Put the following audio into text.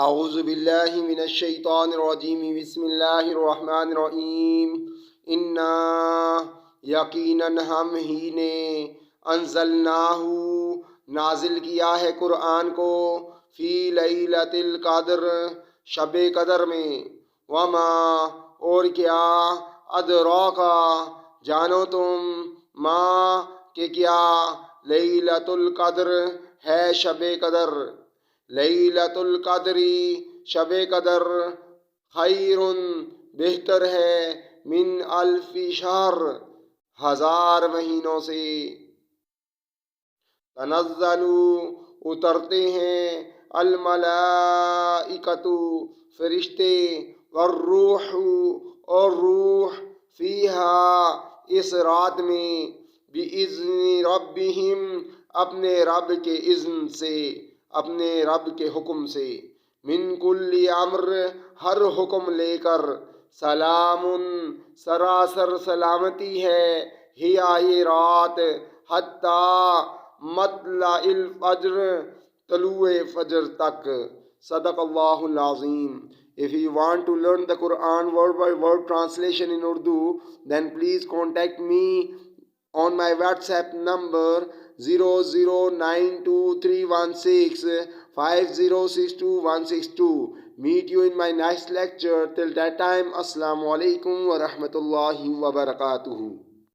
اعوذ باللہ من الشیطان الرجیم بسم اللہ الرحمن الرحیم انا یقیناً ہم ہی نے انزلناہ نازل کیا ہے قرآن کو فی لیلۃ القدر شب قدر میں وما اور کیا ادراکا جانو تم ما کہ کیا لیلۃ القدر ہے شب قدر لیلۃ القدری شب قدر خیر بہتر ہے من الف شہر ہزار مہینوں سے تنزل اترتے ہیں الملائکۃ فرشتے والروح اور روح فیہا اس رات میں بِإِذْنِ ربہم اپنے رب کے اذن سے اپنے رب کے حکم سے من کل امر ہر حکم لے کر سلام سراسر سلامتی ہے ہیا یہ رات حتیٰ مطلع الفجر طلوع فجر تک صدق اللہ العظیم. If you want to learn the Quran word by word translation in Urdu, then please contact me on my WhatsApp number 00923165062. Meet you in my next lecture. Till that time, Assalamu alaikum wa rahmatullahi wa barakatuhu.